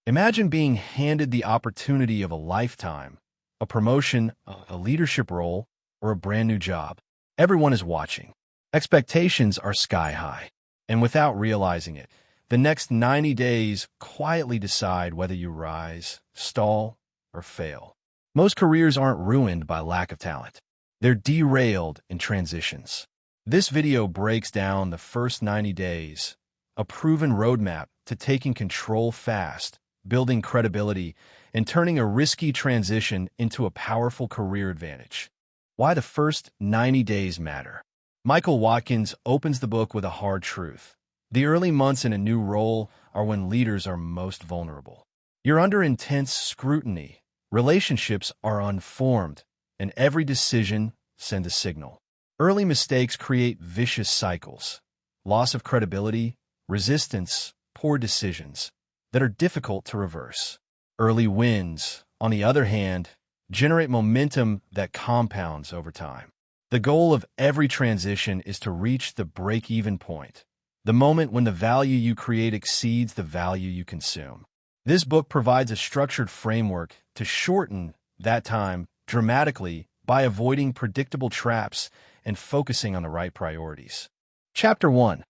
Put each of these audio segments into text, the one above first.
Imagine being handed the opportunity of a lifetime, a promotion, a leadership role, or a brand new job. Everyone is watching. Expectations are sky high. And without realizing it, the next 90 days quietly decide whether you rise, stall, or fail. Most careers aren't ruined by lack of talent. They're derailed in transitions. This video breaks down the first 90 days, a proven roadmap to taking control fast, building credibility, and turning a risky transition into a powerful career advantage. Why the first 90 days matter. Michael Watkins opens the book with a hard truth. The early months in a new role are when leaders are most vulnerable. You're under intense scrutiny, relationships are unformed, and every decision sends a signal. Early mistakes create vicious cycles, loss of credibility, resistance, poor decisions that are difficult to reverse. Early wins, on the other hand, generate momentum that compounds over time. The goal of every transition is to reach the break-even point, the moment when the value you create exceeds the value you consume. This book provides a structured framework to shorten that time dramatically by avoiding predictable traps and focusing on the right priorities. Chapter 1.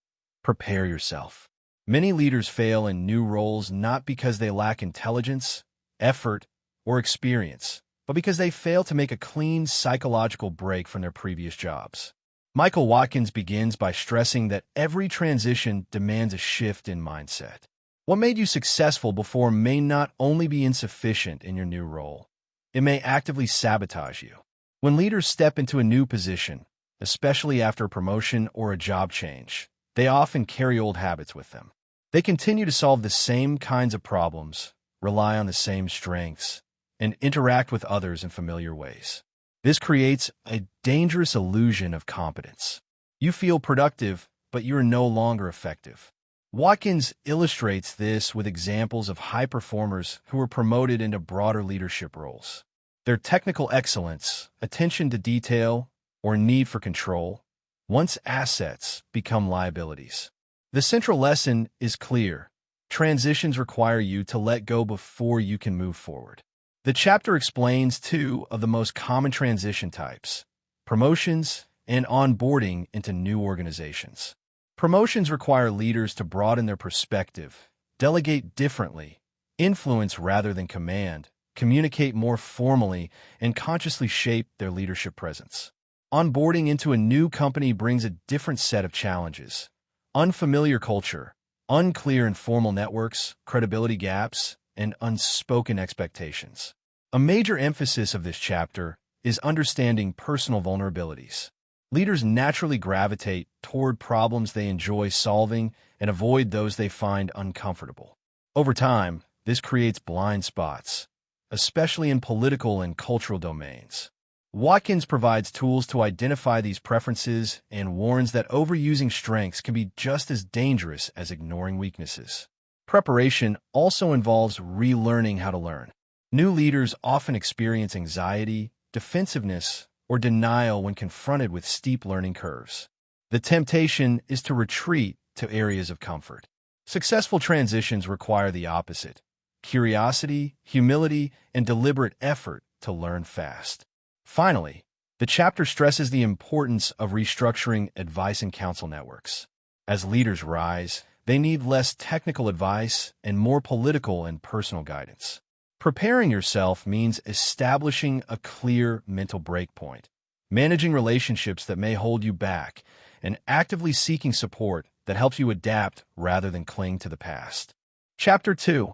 Prepare yourself. Many leaders fail in new roles not because they lack intelligence, effort, or experience, but because they fail to make a clean psychological break from their previous jobs. Michael Watkins begins by stressing that every transition demands a shift in mindset. What made you successful before may not only be insufficient in your new role, it may actively sabotage you. When leaders step into a new position, especially after a promotion or a job change, they often carry old habits with them. They continue to solve the same kinds of problems, rely on the same strengths, and interact with others in familiar ways. This creates a dangerous illusion of competence. You feel productive, but you are no longer effective. Watkins illustrates this with examples of high performers who were promoted into broader leadership roles. Their technical excellence, attention to detail, or need for control, once assets, become liabilities. The central lesson is clear. Transitions require you to let go before you can move forward. The chapter explains two of the most common transition types: promotions and onboarding into new organizations. Promotions require leaders to broaden their perspective, delegate differently, influence rather than command, communicate more formally, and consciously shape their leadership presence. Onboarding into a new company brings a different set of challenges: unfamiliar culture, unclear and formal networks, credibility gaps, and unspoken expectations. A major emphasis of this chapter is understanding personal vulnerabilities. Leaders naturally gravitate toward problems they enjoy solving and avoid those they find uncomfortable. Over time, this creates blind spots, especially in political and cultural domains. Watkins provides tools to identify these preferences and warns that overusing strengths can be just as dangerous as ignoring weaknesses. Preparation also involves relearning how to learn. New leaders often experience anxiety, defensiveness, or denial when confronted with steep learning curves. The temptation is to retreat to areas of comfort. Successful transitions require the opposite: curiosity, humility, and deliberate effort to learn fast. Finally, the chapter stresses the importance of restructuring advice and counsel networks. As leaders rise, they need less technical advice and more political and personal guidance. Preparing yourself means establishing a clear mental breakpoint, managing relationships that may hold you back, and actively seeking support that helps you adapt rather than cling to the past. Chapter 2.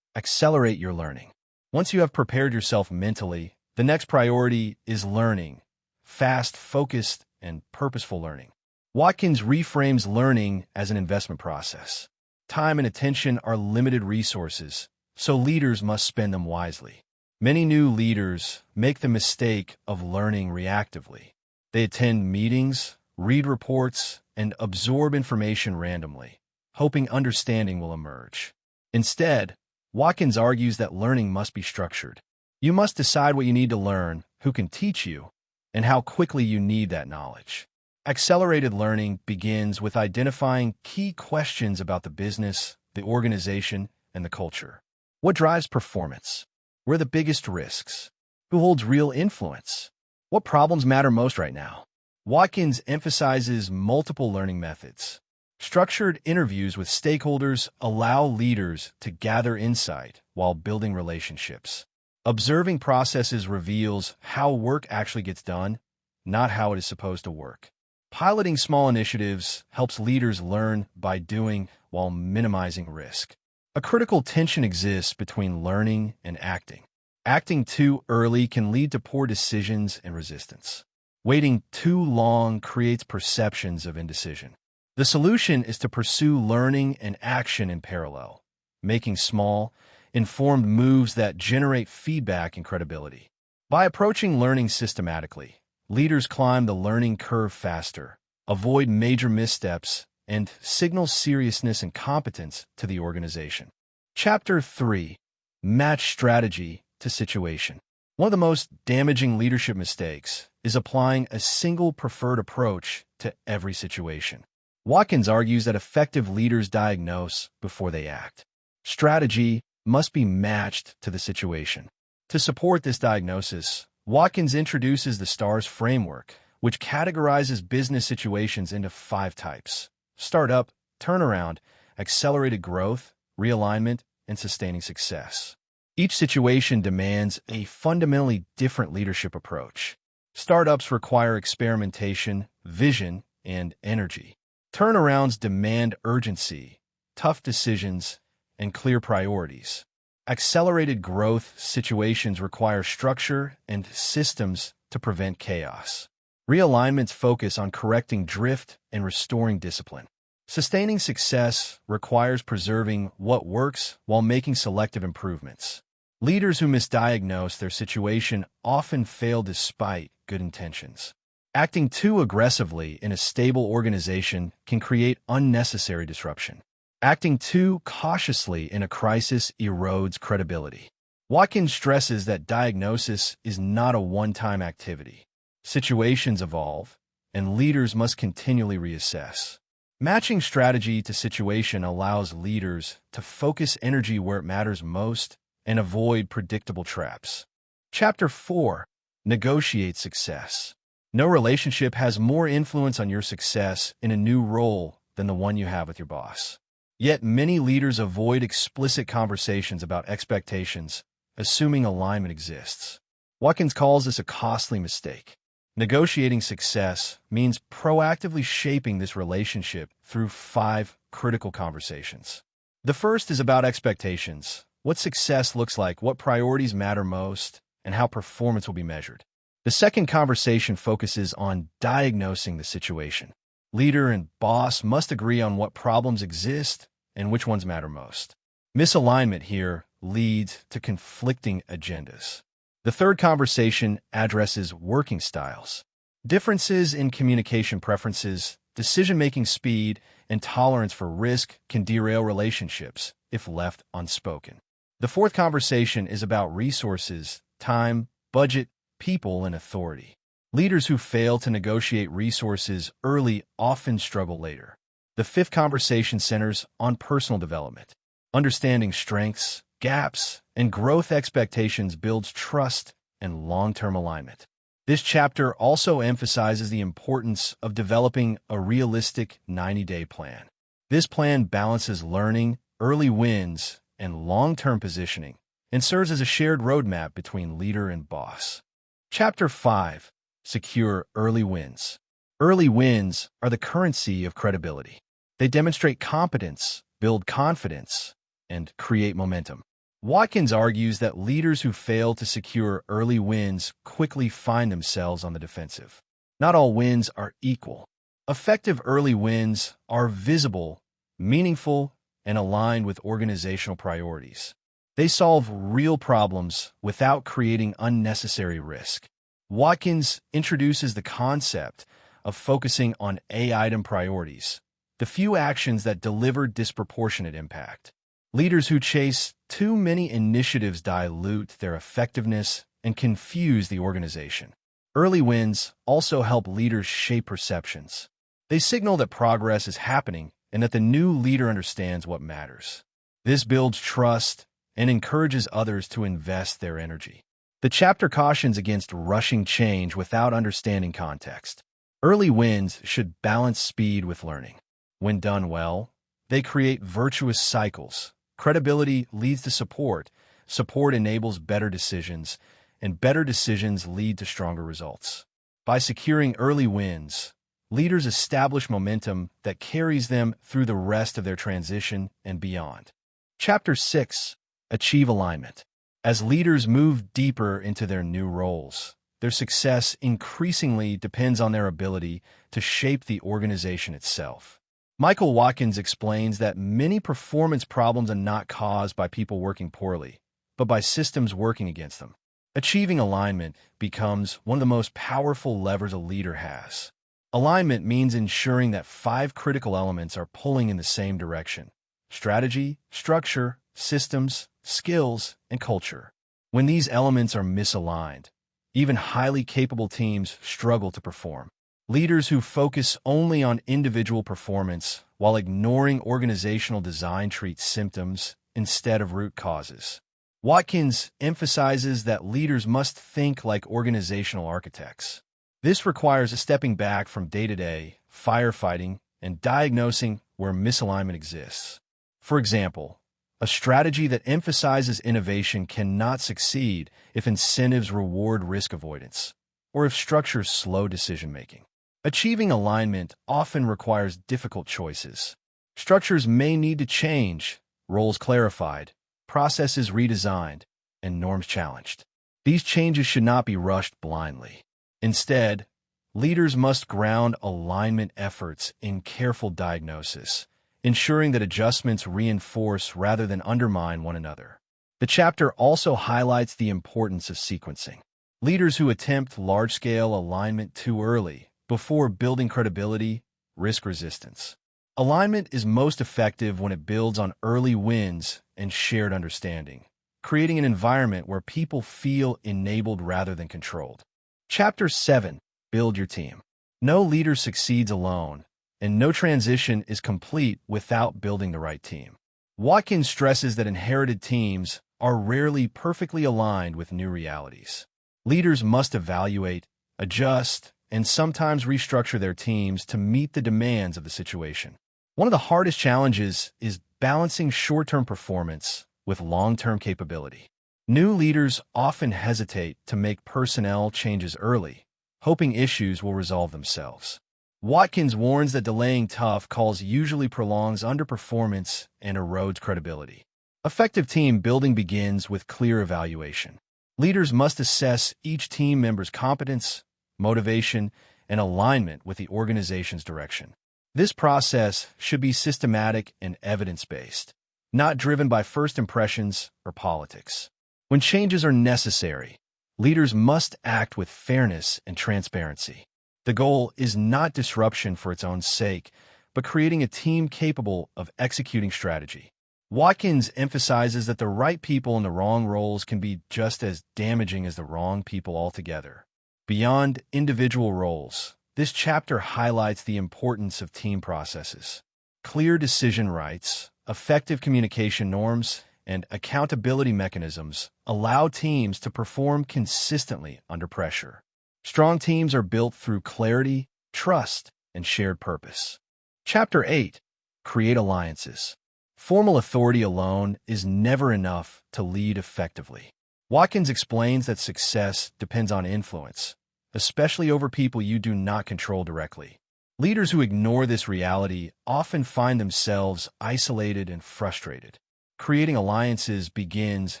Accelerate your learning. Once you have prepared yourself mentally, the next priority is learning: fast, focused, and purposeful learning. Watkins reframes learning as an investment process. Time and attention are limited resources, so leaders must spend them wisely. Many new leaders make the mistake of learning reactively. They attend meetings, read reports, and absorb information randomly, hoping understanding will emerge. Instead, Watkins argues that learning must be structured. You must decide what you need to learn, who can teach you, and how quickly you need that knowledge. Accelerated learning begins with identifying key questions about the business, the organization, and the culture. What drives performance? Where are the biggest risks? Who holds real influence? What problems matter most right now? Watkins emphasizes multiple learning methods. Structured interviews with stakeholders allow leaders to gather insight while building relationships. Observing processes reveals how work actually gets done, not how it is supposed to work. Piloting small initiatives helps leaders learn by doing while minimizing risk. A critical tension exists between learning and acting. Acting too early can lead to poor decisions and resistance. Waiting too long creates perceptions of indecision. The solution is to pursue learning and action in parallel, making small, informed moves that generate feedback and credibility. By approaching learning systematically, leaders climb the learning curve faster, avoid major missteps, and signal seriousness and competence to the organization. Chapter 3. Match strategy to situation. One of the most damaging leadership mistakes is applying a single preferred approach to every situation. Watkins argues that effective leaders diagnose before they act. Strategy must be matched to the situation. To support this diagnosis, Watkins introduces the STARS framework, which categorizes business situations into 5 types: startup, turnaround, accelerated growth, realignment, and sustaining success. Each situation demands a fundamentally different leadership approach. Startups require experimentation, vision, and energy. Turnarounds demand urgency, tough decisions, and clear priorities. Accelerated growth situations require structure and systems to prevent chaos. Realignments focus on correcting drift and restoring discipline. Sustaining success requires preserving what works while making selective improvements. Leaders who misdiagnose their situation often fail despite good intentions. Acting too aggressively in a stable organization can create unnecessary disruption. Acting too cautiously in a crisis erodes credibility. Watkins stresses that diagnosis is not a one-time activity. Situations evolve, and leaders must continually reassess. Matching strategy to situation allows leaders to focus energy where it matters most and avoid predictable traps. Chapter 4. Negotiate success. No relationship has more influence on your success in a new role than the one you have with your boss. Yet many leaders avoid explicit conversations about expectations, assuming alignment exists. Watkins calls this a costly mistake. Negotiating success means proactively shaping this relationship through 5 critical conversations. The first is about expectations, what success looks like, what priorities matter most, and how performance will be measured. The second conversation focuses on diagnosing the situation. Leader and boss must agree on what problems exist and which ones matter most. Misalignment here leads to conflicting agendas. The third conversation addresses working styles. Differences in communication preferences, decision-making speed, and tolerance for risk can derail relationships if left unspoken. The fourth conversation is about resources, time, budget, people, and authority. Leaders who fail to negotiate resources early often struggle later. The fifth conversation centers on personal development. Understanding strengths, gaps, and growth expectations builds trust and long-term alignment. This chapter also emphasizes the importance of developing a realistic 90-day plan. This plan balances learning, early wins, and long-term positioning, and serves as a shared roadmap between leader and boss. Chapter 5. Secure early wins. Early wins are the currency of credibility. They demonstrate competence, build confidence, and create momentum. Watkins argues that leaders who fail to secure early wins quickly find themselves on the defensive. Not all wins are equal. Effective early wins are visible, meaningful, and aligned with organizational priorities. They solve real problems without creating unnecessary risk. Watkins introduces the concept of focusing on A-item priorities, the few actions that deliver disproportionate impact. Leaders who chase too many initiatives dilute their effectiveness and confuse the organization. Early wins also help leaders shape perceptions. They signal that progress is happening and that the new leader understands what matters. This builds trust and encourages others to invest their energy. The chapter cautions against rushing change without understanding context. Early wins should balance speed with learning. When done well, they create virtuous cycles. Credibility leads to support, support enables better decisions, and better decisions lead to stronger results. By securing early wins, leaders establish momentum that carries them through the rest of their transition and beyond. Chapter 6. Achieve alignment. As leaders move deeper into their new roles, their success increasingly depends on their ability to shape the organization itself. Michael Watkins explains that many performance problems are not caused by people working poorly, but by systems working against them. Achieving alignment becomes one of the most powerful levers a leader has. Alignment means ensuring that 5 critical elements are pulling in the same direction: strategy, structure, systems, skills, and culture. When these elements are misaligned, even highly capable teams struggle to perform. Leaders who focus only on individual performance while ignoring organizational design treat symptoms instead of root causes. Watkins emphasizes that leaders must think like organizational architects. This requires stepping back from day-to-day firefighting and diagnosing where misalignment exists. For example, a strategy that emphasizes innovation cannot succeed if incentives reward risk avoidance, or if structures slow decision-making. Achieving alignment often requires difficult choices. Structures may need to change, roles clarified, processes redesigned, and norms challenged. These changes should not be rushed blindly. Instead, leaders must ground alignment efforts in careful diagnosis, ensuring that adjustments reinforce rather than undermine one another. The chapter also highlights the importance of sequencing. Leaders who attempt large-scale alignment too early, before building credibility, risk resistance. Alignment is most effective when it builds on early wins and shared understanding, creating an environment where people feel enabled rather than controlled. Chapter 7. Build your team. No leader succeeds alone, and no transition is complete without building the right team. Watkins stresses that inherited teams are rarely perfectly aligned with new realities. Leaders must evaluate, adjust, and sometimes restructure their teams to meet the demands of the situation. One of the hardest challenges is balancing short-term performance with long-term capability. New leaders often hesitate to make personnel changes early, hoping issues will resolve themselves. Watkins warns that delaying tough calls usually prolongs underperformance and erodes credibility. Effective team building begins with clear evaluation. Leaders must assess each team member's competence, motivation, and alignment with the organization's direction. This process should be systematic and evidence-based, not driven by first impressions or politics. When changes are necessary, leaders must act with fairness and transparency. The goal is not disruption for its own sake, but creating a team capable of executing strategy. Watkins emphasizes that the right people in the wrong roles can be just as damaging as the wrong people altogether. Beyond individual roles, this chapter highlights the importance of team processes. Clear decision rights, effective communication norms, and accountability mechanisms allow teams to perform consistently under pressure. Strong teams are built through clarity, trust, and shared purpose. Chapter 8. Create alliances. Formal authority alone is never enough to lead effectively. Watkins explains that success depends on influence, especially over people you do not control directly. Leaders who ignore this reality often find themselves isolated and frustrated. Creating alliances begins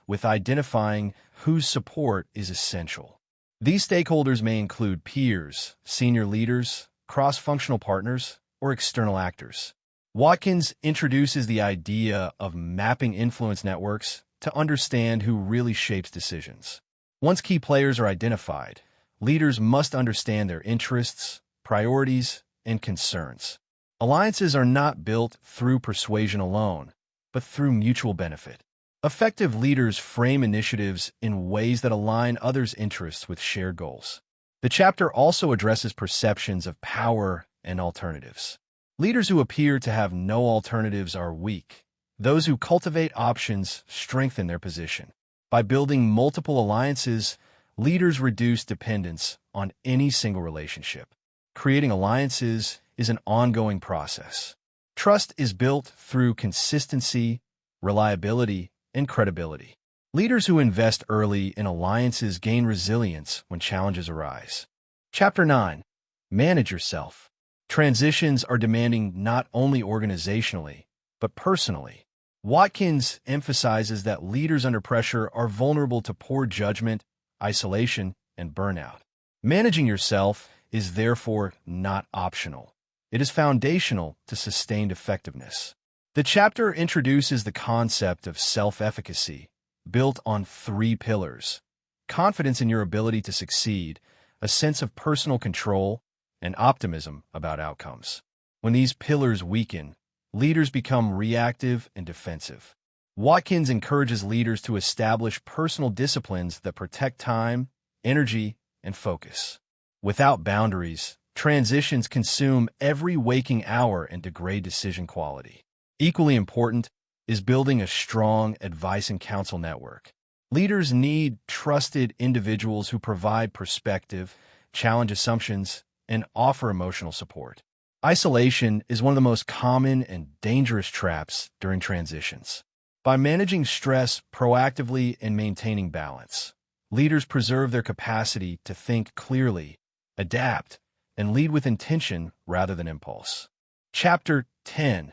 with identifying whose support is essential. These stakeholders may include peers, senior leaders, cross-functional partners, or external actors. Watkins introduces the idea of mapping influence networks to understand who really shapes decisions. Once key players are identified, leaders must understand their interests, priorities, and concerns. Alliances are not built through persuasion alone, but through mutual benefit. Effective leaders frame initiatives in ways that align others' interests with shared goals. The chapter also addresses perceptions of power and alternatives. Leaders who appear to have no alternatives are weak, Those who cultivate options strengthen their position. By building multiple alliances, leaders reduce dependence on any single relationship. Creating alliances is an ongoing process. Trust is built through consistency, reliability, and credibility. Leaders who invest early in alliances gain resilience when challenges arise. Chapter 9. Manage yourself. Transitions are demanding not only organizationally, but personally. Watkins emphasizes that leaders under pressure are vulnerable to poor judgment, isolation, and burnout. Managing yourself is therefore not optional. It is foundational to sustained effectiveness. The chapter introduces the concept of self-efficacy, built on 3 pillars: confidence in your ability to succeed, a sense of personal control, and optimism about outcomes. When these pillars weaken, leaders become reactive and defensive. Watkins encourages leaders to establish personal disciplines that protect time, energy, and focus. Without boundaries, transitions consume every waking hour and degrade decision quality. Equally important is building a strong advice and counsel network. Leaders need trusted individuals who provide perspective, challenge assumptions, and offer emotional support. Isolation is one of the most common and dangerous traps during transitions. By managing stress proactively and maintaining balance, leaders preserve their capacity to think clearly, adapt, and lead with intention rather than impulse. Chapter 10.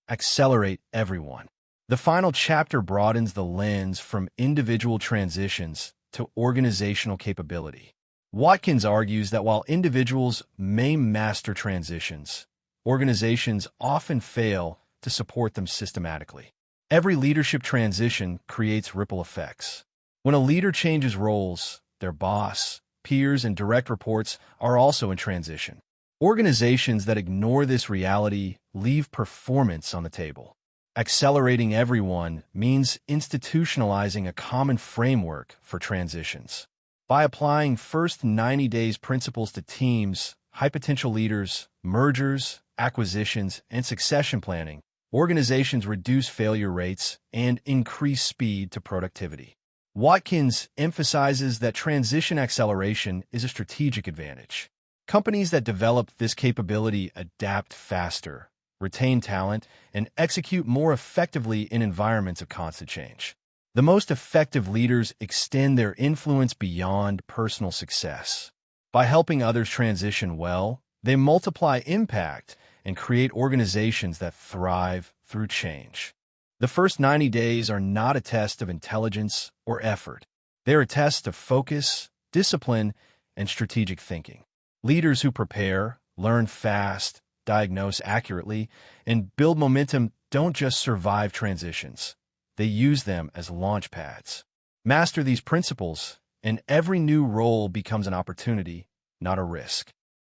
Accelerate everyone. The final chapter broadens the lens from individual transitions to organizational capability. Watkins argues that while individuals may master transitions, organizations often fail to support them systematically. Every leadership transition creates ripple effects. When a leader changes roles, their boss, peers, and direct reports are also in transition. Organizations that ignore this reality leave performance on the table. Accelerating everyone means institutionalizing a common framework for transitions. By applying first 90 days principles to teams, high-potential leaders, mergers, acquisitions, and succession planning, organizations reduce failure rates and increase speed to productivity. Watkins emphasizes that transition acceleration is a strategic advantage. Companies that develop this capability adapt faster, retain talent, and execute more effectively in environments of constant change. The most effective leaders extend their influence beyond personal success. By helping others transition well, they multiply impact and create organizations that thrive through change. The first 90 days are not a test of intelligence or effort. They're a test of focus, discipline, and strategic thinking. Leaders who prepare, learn fast, diagnose accurately, and build momentum don't just survive transitions. They use them as launch pads. Master these principles, and every new role becomes an opportunity, not a risk.